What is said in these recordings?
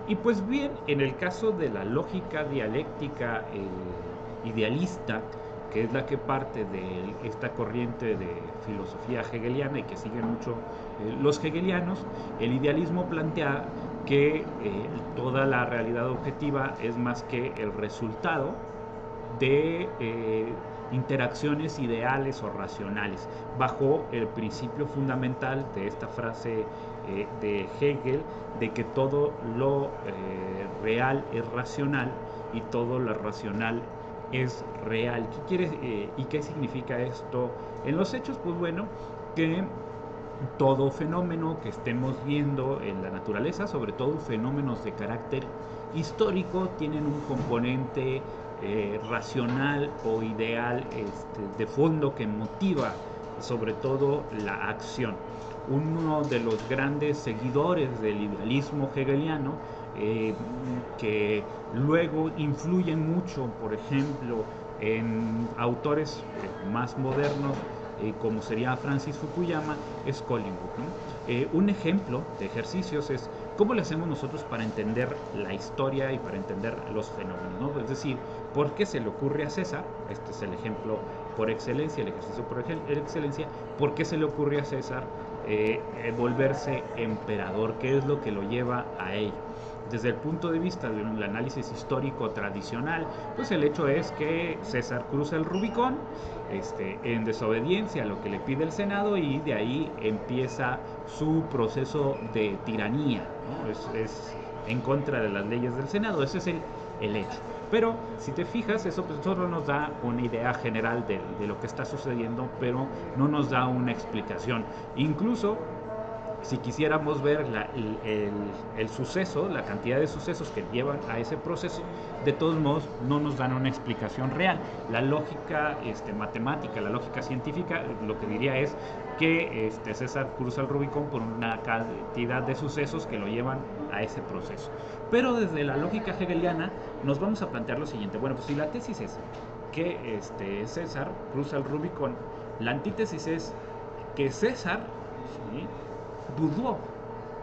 Y pues bien, en el caso de la lógica dialéctica idealista, que es la que parte de esta corriente de filosofía hegeliana y que siguen mucho los hegelianos, el idealismo plantea que toda la realidad objetiva es más que el resultado de interacciones ideales o racionales, bajo el principio fundamental de esta frase de Hegel, de que todo lo real es racional y todo lo racional es real. ¿Qué quiere y qué significa esto en los hechos? Pues bueno, que todo fenómeno que estemos viendo en la naturaleza, sobre todo fenómenos de carácter histórico, tienen un componente racional o ideal de fondo que motiva sobre todo la acción. Uno de los grandes seguidores del idealismo hegeliano, que luego influyen mucho, por ejemplo, en autores más modernos, como sería Francis Fukuyama, es Collingwood, ¿no? Un ejemplo de ejercicios es cómo le hacemos nosotros para entender la historia y para entender los fenómenos, ¿no? Es decir, ¿por qué se le ocurre a César? Este es el ejemplo por excelencia, el ejercicio por excelencia. ¿Por qué se le ocurre a César volverse emperador? ¿Qué es lo que lo lleva a ello? Desde el punto de vista del análisis histórico tradicional, pues el hecho es que César cruza el Rubicón en desobediencia a lo que le pide el Senado, y de ahí empieza su proceso de tiranía, ¿no? Es en contra de las leyes del Senado. Ese es el hecho. Pero si te fijas, eso pues solo nos da una idea general de lo que está sucediendo, pero no nos da una explicación. Incluso si quisiéramos ver el suceso, la cantidad de sucesos que llevan a ese proceso, de todos modos no nos dan una explicación real. La lógica matemática, la lógica científica, lo que diría es que César cruza el Rubicón por una cantidad de sucesos que lo llevan a ese proceso. Pero desde la lógica hegeliana nos vamos a plantear lo siguiente. Bueno, pues si la tesis es que César cruza el Rubicón, la antítesis es que César, ¿sí?, dudó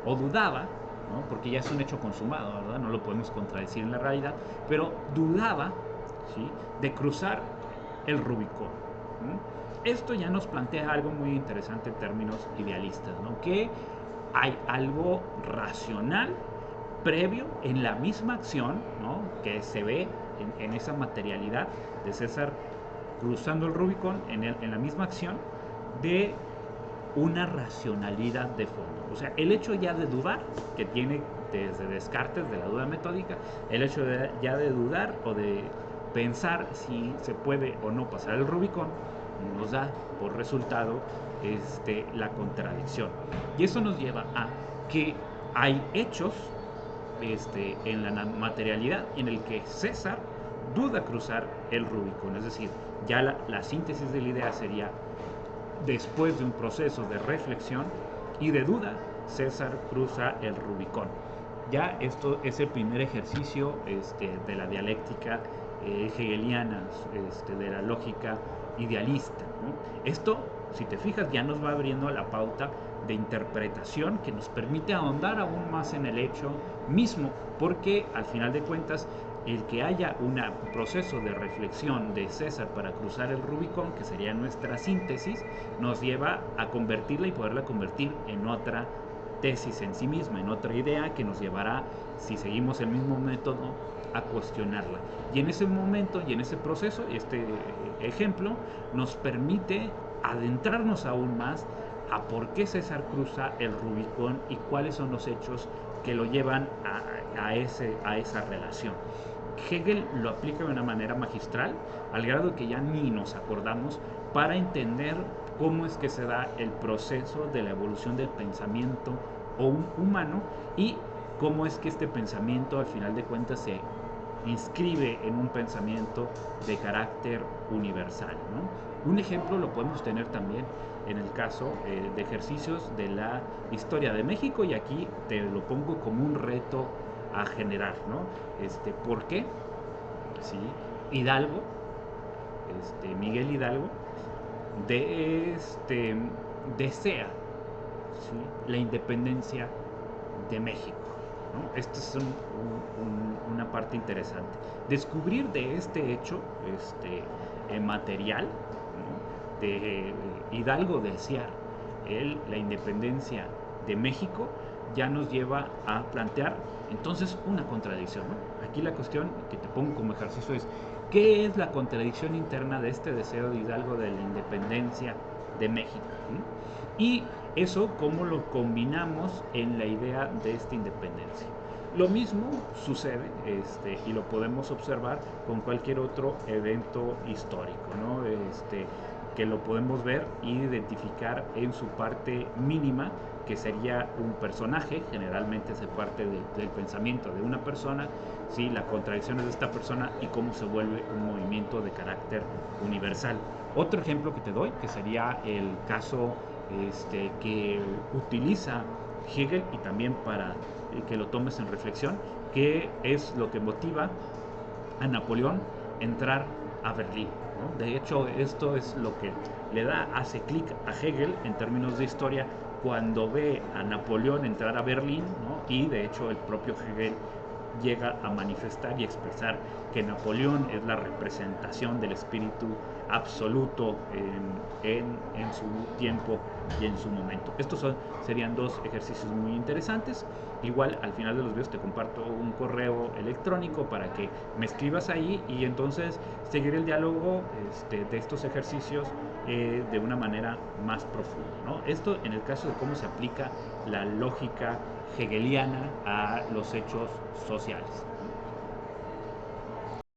o dudaba, ¿no?, porque ya es un hecho consumado, ¿verdad? No lo podemos contradecir en la realidad, pero dudaba, ¿sí?, de cruzar el Rubicón. Esto ya nos plantea algo muy interesante en términos idealistas, ¿no? Que hay algo racional previo en la misma acción, ¿no?, que se ve en esa materialidad de César cruzando el Rubicón, en la misma acción de una racionalidad de fondo. O sea, el hecho ya de dudar, que tiene desde Descartes, de la duda metódica, el hecho ya de dudar o de pensar si se puede o no pasar el Rubicón, nos da por resultado la contradicción. Y eso nos lleva a que hay hechos en la materialidad en el que César duda cruzar el Rubicón. Es decir, ya la síntesis de la idea sería: después de un proceso de reflexión y de duda, César cruza el Rubicón. Ya esto es el primer ejercicio de la dialéctica hegeliana, de la lógica idealista, ¿no? Esto, si te fijas, ya nos va abriendo la pauta de interpretación que nos permite ahondar aún más en el hecho mismo, porque al final de cuentas el que haya un proceso de reflexión de César para cruzar el Rubicón, que sería nuestra síntesis, nos lleva a convertirla y poderla convertir en otra tesis en sí misma, en otra idea que nos llevará, si seguimos el mismo método, a cuestionarla. Y en ese momento y en ese proceso, este ejemplo nos permite adentrarnos aún más a por qué César cruza el Rubicón y cuáles son los hechos que lo llevan a esa relación. Hegel lo aplica de una manera magistral, al grado que ya ni nos acordamos, para entender cómo es que se da el proceso de la evolución del pensamiento humano y cómo es que este pensamiento al final de cuentas se inscribe en un pensamiento de carácter universal, ¿no? Un ejemplo lo podemos tener también en el caso de ejercicios de la historia de México, y aquí te lo pongo como un reto a generar, ¿no? ¿Por qué? ¿Sí? Hidalgo, Miguel Hidalgo, desea, ¿sí?, la independencia de México. ¿no? Esta es una parte interesante. Descubrir de este hecho material, ¿no? De Hidalgo desear la independencia de México, ya nos lleva a plantear entonces una contradicción, ¿no? Aquí la cuestión que te pongo como ejercicio es: ¿qué es la contradicción interna de este deseo de Hidalgo de la independencia de México? ¿No? Y eso, ¿cómo lo combinamos en la idea de esta independencia? Lo mismo sucede, y lo podemos observar con cualquier otro evento histórico, ¿no? Que lo podemos ver e identificar en su parte mínima, que sería un personaje. Generalmente se parte del pensamiento de una persona, ¿sí? La contradicción de esta persona y cómo se vuelve un movimiento de carácter universal. Otro ejemplo que te doy, que sería el caso que utiliza Hegel, y también para que lo tomes en reflexión, que es lo que motiva a Napoleón entrar a Berlín, ¿no? De hecho, esto es lo que hace clic a Hegel en términos de historia cuando ve a Napoleón entrar a Berlín, ¿no? Y de hecho el propio Hegel llega a manifestar y expresar que Napoleón es la representación del espíritu absoluto en su tiempo y en su momento. Estos serían dos ejercicios muy interesantes. Igual al final de los videos te comparto un correo electrónico para que me escribas ahí, y entonces seguir el diálogo de estos ejercicios de una manera más profunda, ¿no? Esto en el caso de cómo se aplica la lógica hegeliana a los hechos sociales.